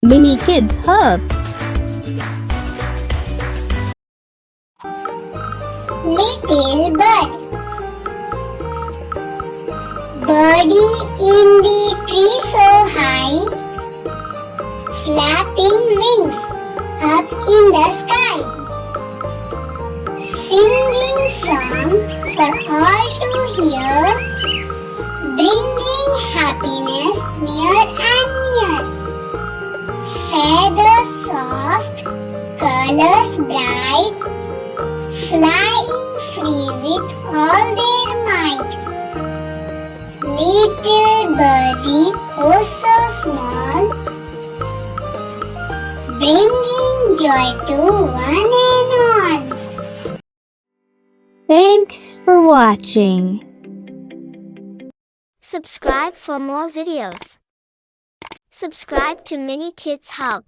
Mini Kids Hub. Little bird. Birdie in the tree so high, flapping wings up in the sky, singing song for all to hear, bringing happiness near and near. Feathers soft, colors bright, flying free with all their might. Little birdie, oh so small, bringing joy to one and all. Thanks for watching. Subscribe for more videos. Subscribe to Mini Kids Hub.